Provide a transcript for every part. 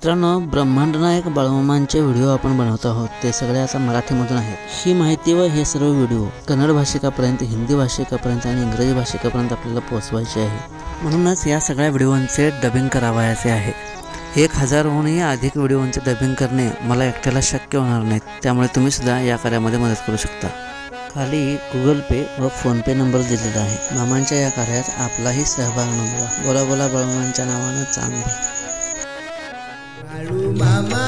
मित्रांनो, ब्रह्मांड नायक बाळूमामांचे व्हिडिओ आपण बनवत आहोत. ते सगळे आता मराठीमधून आहेत. ही माहिती व हे सर्व व्हिडिओ कन्नड भाषिकापर्यंत, हिंदी भाषिकापर्यंत आणि इंग्रजी भाषिकापर्यंत आपल्याला पोहोचवायचे आहे. म्हणूनच या सगळ्या व्हिडिओंचे डबिंग करावयाचे आहे. 1000हूनही अधिक व्हिडिओंचे डबिंग करणे मला एकट्याला शक्य होणार नाही. त्यामुळे तुम्ही सुद्धा या कार्यामध्ये मदत करू शकता. खाली गुगल पे व फोनपे नंबर दिलेला आहे. मामांच्या या कार्यात आपलाही सहभाग नोंदवा. बोला बोला बाळूमामांच्या नावानं चांगलं. बाळूमामा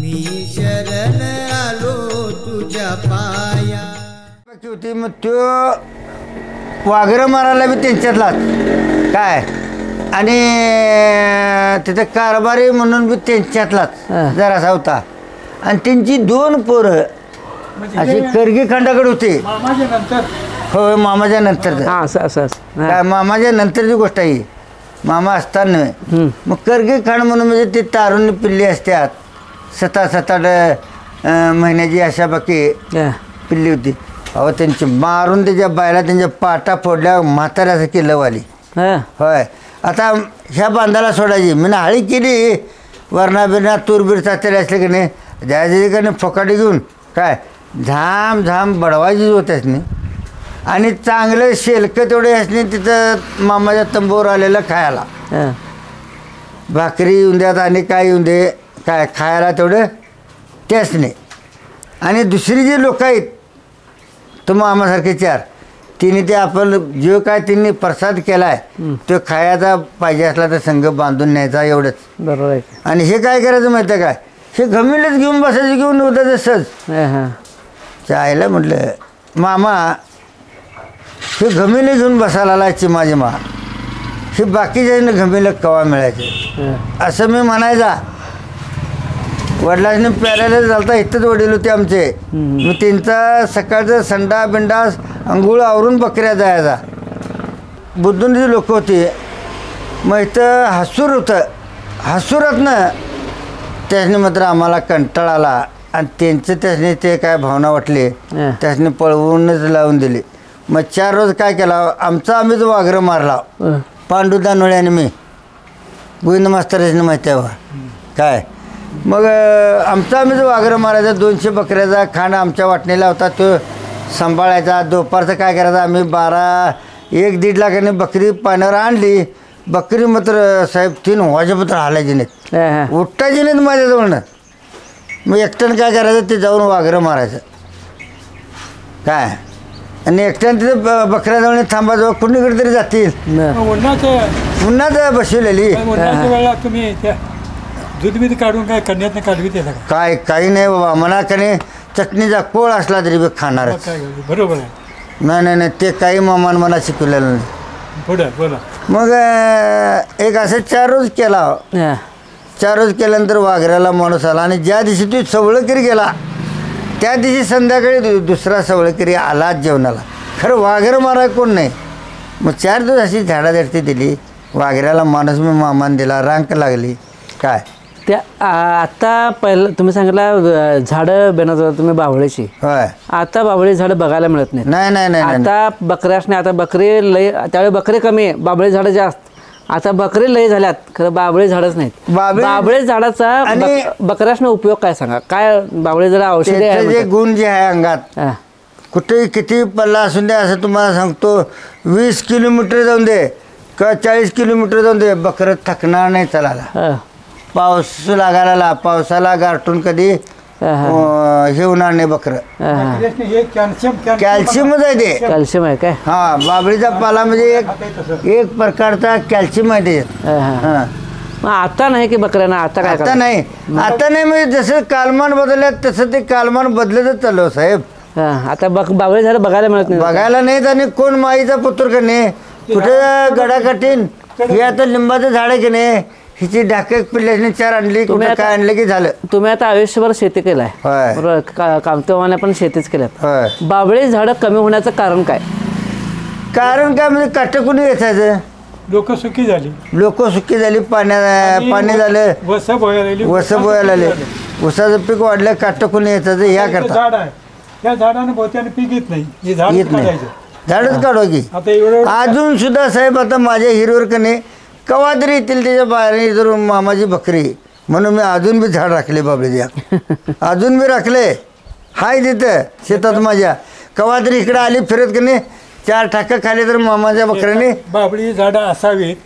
मी शरण आलो तुझ्या पाया. होती मग तो वाघरं मारायला बी त्यांच्यातलाच काय, आणि तिथे कारभारी म्हणून बी त्यांच्यातलाच जरासा होता. आणि त्यांची 2 पोरं अशी करगी खंडाकडे होते. हो, मामाच्या नंतर काय, मामाच्या नंतरची गोष्ट आहे. मामा असताना मग करगी खाण म्हणून म्हणजे ती तारुण्य पिल्ली असतात. 7-8 महिन्याची अशा बाकी पिल्ली होती. अहो त्यांची मारून त्याच्या बायला त्यांच्या पाटा फोडल्या म्हाताऱ्याचं किल्लवाली. होय, आता ह्या बांधाला सोडायची मी हाळी केली. वरणा बिरणा तूरबीर चाचले असले की नाही, ज्याच्याकडे फकाटी घेऊन काय झाम झाम बडवायचीच होत असणे. आणि चांगलं शेलकं तेवढे असणे तिथं मामाच्या तंबूवर आलेलं खायला. भाकरी येऊन द्यात आणि काय येऊन दे, काय खायला तेवढं तेच नाही. आणि दुसरी जी लोक आहेत तर मामासारखे 4 तिने ते आपण जो काय तिने प्रसाद केला आहे तो खायचा पाहिजे असला तर संघ बांधून न्यायचा, एवढंच. बरोबर आहे. आणि हे काय करायचं माहिती आहे काय, हे घमीलच घेऊन बसायचं, घेऊन होतं सहज. चायला म्हटलं मामा हे घमिले घेऊन बसायला आला चिमाजिमा, हे बाकीच्या घमिलं कवा मिळायचे असं मी म्हणायचा. वडिलांनी प्यारायला चालता इथंच वडील होते आमचे. मग त्यांचा सकाळचं संडा बिंडास अंघोळ आवरून बकऱ्या जायचा. बुद्धूंची लोक होती. मग इथं हसूर होतं. हसूरातनं त्याने मात्र आम्हाला कंटाळा आला आणि त्यांचं त्याने ते काय भावना वाटली त्याने पळवूनच लावून दिली. मग 4 रोज काय केला, आमचा आम्हीच वाघरं मारला. पांडू दानोळे आणि मी, गोविंद मास्तरांनी माहिती आहे काय. मग आमचा आम्हीच वाघरं मारायचा. 200 बकऱ्याचा खांड आमच्या वाटणीला होता, तो सांभाळायचा. दुपारचं काय करायचं, आम्ही 1-1.5 लाखाने बकरी पाण्यावर आणली. बकरी मात्र साहेब 3 वाजेपत्र हालायची नाहीत, उठायची नाहीत माझ्याजवळनं. मग एकट्यानं काय करायचं, ते जाऊन वाघरं मारायचं काय. आणि एकट्यानं तिथे बकऱ्याजवळ थांबाजवळ कुणीकडे तरी जातील. उन्हात बसवलेली तुम्ही दूध बीध काढून काय कन्यात काढवी त्याला काय काही नाही बाबा. म्हणा कने चटणीचा कोळ असला तरी बी खाणार. बरोबर आहे. नाही ते काही मामान मला शिकवलेलं नाही. बोला. मग एक असं 4 रोज केला. 4 रोज केल्यानंतर वाघऱ्याला माणूस आला. आणि ज्या दिवशी तू सवळकरी गेला त्या दिवशी संध्याकाळी दुसरा सवळकरी आला जेवणाला. खरं वाघरं मारायला कोण नाही. मग 4 दिवस अशी झाडाझडती दिली. वाघऱ्याला माणूस मी मामान दिला. रांक लागली काय. त्या आता पहिलं तुम्ही सांगितलं झाडं बेनात तुम्ही बावळीची. होय, आता बावळी झाडं बघायला मिळत नाही. आता बकऱ्याच नाही. आता बकरी लय, त्यावेळी बकरी कमी आहे, बाबळी झाडं जास्त. आता बकरी लय झाल्यात, खरं बाबळी झाडच नाहीत. बाबळी झाडाचा बकऱ्यासने उपयोग काय सांगा. काय बाबळी झाड औषधी गुण जे आहे अंगात, कुठेही किती पल्ला असून दे, असं तुम्हाला सांगतो 20 किलोमीटर जाऊन दे का 40 किलोमीटर जाऊन दे, बकरं थकणार नाही चालायला. पाऊस लागायला, पावसाला गारटून कधी हे होणार नाही बकरं. कॅल्शियमच आहे ते. कॅल्शियम आहे काय. हा, बाबळीचा पाला म्हणजे एक प्रकारचा कॅल्शियम आहे ते. मग आता नाही की बकऱ्यांना आता काय. आता नाही म्हणजे जसं कालमान बदलल्यात तसं ते कालमान बदलतच चालू साहेब. आता बाबळी झाडं बघायला मिळत नाही. बघायला नाहीत. आणि कोण माईचा पुत्र का नाही, कुठे गडाकाठीन. हे आता लिंबाचं झाड आहे की नाही, हिची ढाके पिल्ल्याने 4 आणली, कुठे काय आणलं की झालं. तुम्ही आता आयुष्यभर शेती केलाय बरोबर. कामतेवाने पण शेतीच केल्यात. बाबळी झाडं कमी होण्याचं कारण काय. कारण काय म्हणजे काटकुनी वेचायचं. लोक सुखी झाली. पाणी झालं, वस बोयाला आले. ऊसाचं पीक वाढलं, काटकुनी यायचं. ह्या करता त्या झाडाने बहुत्याने पीक येत नाही. झाडच काढू की. अजून सुद्धा साहेब आता माझ्या हिरोवर कने कवा तरी येतील त्याच्या बाहेर जर मामाची बकरी म्हणून मी अजून बी झाड राखले बाबळीच्या अजून बी राखले हाय तिथं शेतात माझ्या कवा तरी इकडे आली फिरत की नाही 4 ठाकं खाली तर मामाच्या बकऱ्याने बाबळी झाडं असावीत.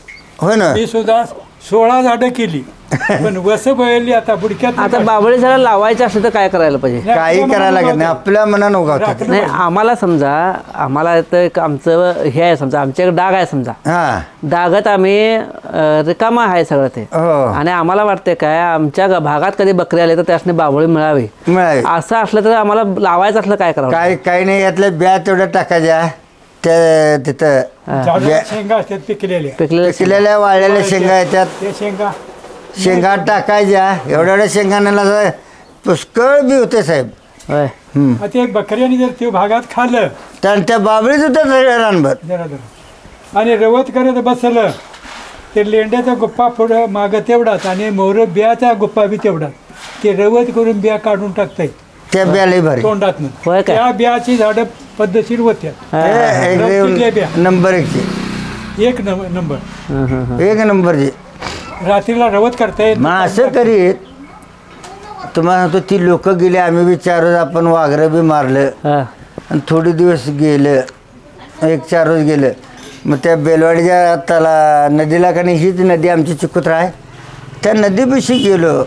होय ना मी सुद्धा 16 झाडं केली पण वस बळली आता बुडक्यात. आता बाबळी झाडं लावायचं असलं तर काय करायला पाहिजे? काही करायला लागत नाही आपल्या मनानं उगावतात. नाही आम्हाला समजा आम्हाला तर एक आमचं हे आहे समजा आमच्याकडे डाग आहे समजा हां डागात आम्ही रिकामा आहे सगळं ते हो आणि आम्हाला वाटते काय आमच्या भागात कधी बकरी आले तर त्यासने बाबळी मिळावी मिळावी असं असलं तर आम्हाला लावायचं असलं काय करावं? काही नाही यातल्या ब्या तेवढ्या टाकायच्या त्या तिथं झाडाला शेंगा असतात पिकलेल्या पिकलेल्या वाळलेल्या शेंगा येतात ते शेंगा टाकायच्या एवढ्या शेंगाण्याला पुष्कळ बी होते साहेब. होय ते बकऱ्याने जर ते भागात खाल्लं त्या बाबळीच होत्या सगळ्या रानभर जरा आणि रवत करत बसलं ते लेंड्याचा गुप्पा पुढं मागं तेवढाच आणि मोर बियाचा गुप्पा बी तेवढाच ते रवत करून बिया काढून टाकताय त्या ब्यालाही भारी तोंडातनं. होय काय? त्या बियाची झाडं पद्धतशीर होत्या. नंबर 1 नंबर 1 नंबरची रात्रीला रवत करतायत. मग असं करीत तुम्हाला सांगतो ती लोक गेली आम्ही बी 4 रोज आपण वाघरं बी मारलं आणि थोडे दिवस गेलं 1-4 रोज गेलं मग त्या बेलवाडीच्या त्याला नदीला का नाही हीच नदी आमची चिकुत्रा आहे त्या नदीपाशी गेलो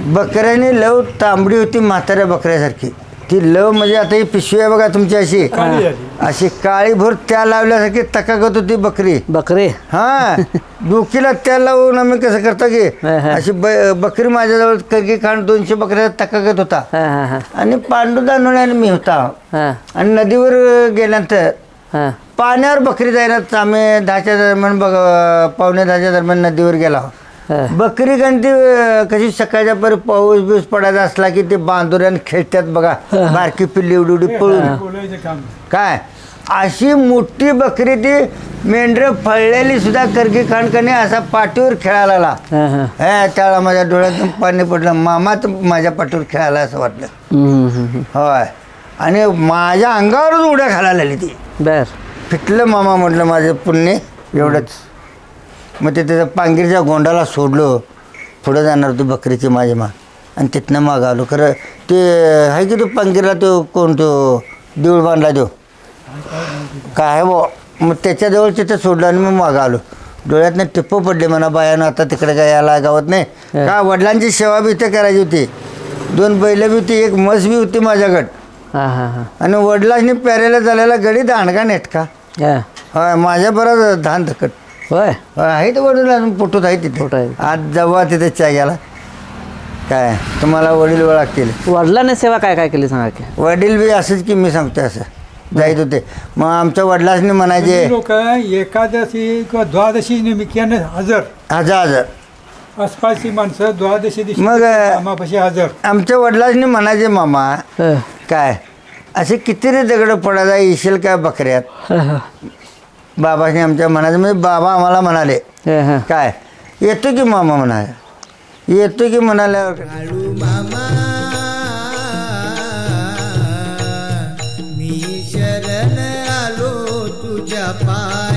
बकऱ्याने लव तांबडी होती म्हाताऱ्या बकऱ्यासारखी ती लव म्हणजे आता ही पिशवी आहे बघा तुमची अशी काळीभोर त्या लावल्यासारखी तकागत होती बकरी हां डोकीला त्या लावून आम्ही कसं करता की अशी बकरी माझ्याजवळ करकी खाण 200 बकऱ्या तकागत होता आणि पांडू दानोळ्याने मी होता आणि नदीवर गेल्यानंतर पाण्यावर बकरी जायला आम्ही 10च्या दरम्यान पावणे 10च्या दरम्यान नदीवर गेला बकरी गणती कशी सकाळच्या परी पाऊस बिऊस पडायचा असला की ते बांधुऱ्यानं खेळतात बघा बारकी पिल्ली एवढी पळून काय अशी मोठी बकरी ती मेंढरं फळलेली सुद्धा करकी खाणकणी असा पाठीवर खेळायला लागला त्याला माझ्या डोळ्यातून पाणी पडलं मामा तर माझ्या पाठीवर खेळायला असं वाटलं होय आणि माझ्या अंगावरच उड्या घालायला लागली ती फिटलं मामा म्हटलं माझं पुण्य एवढंच. मग ते त्याच्या पांगीरच्या गोंडाला सोडलो पुढं जाणार होती बकरीची माझी मा आणि तिथनं माग आलो खरं ते आहे की तो पांगीरला तो कोण तो देऊळ बांधला देऊ काय बो मग त्याच्याजवळ तिथं सोडलं आणि मग मागं आलो डोळ्यातनं टिप्प पडले म्हणा बायानं आता तिकडे काय यायला गावात नाही का वडिलांची सेवा बी इथे करायची होती 2 बैल बी होती 1 म्हस बी होती माझ्याकडं आणि वडिलांनी प्यारेला झालेला गडी दांडगा नेटका होय माझ्या बरं धान धकट होय आहे तर वडील अजून पोटूत आहे तिथे आज जेव्हा तिथे च्या गेला काय तुम्हाला वडील ओळखतील वडिलांनी सेवा काय काय केली सांगा की? वडील बी असंच की मी सांगतोय असं जायत होते मग आमच्या वडिलांनी म्हणायचे लोक एकादशी किंवा द्वादशी निमित्ताने हजर आसपासची माणसं द्वादशी दिवशी मग मामापाशी हजर आमच्या वडिलांनी म्हणायचे मामा काय असे किती रे दगड पडायला येशील काय बकऱ्यात बाबाने आमच्या म्हणायचं म्हणजे बाबा आम्हाला म्हणाले काय येतो की मामा म्हणाले येतो की म्हणाल्यावर मामा मी शरण आलो तुझ्या पाय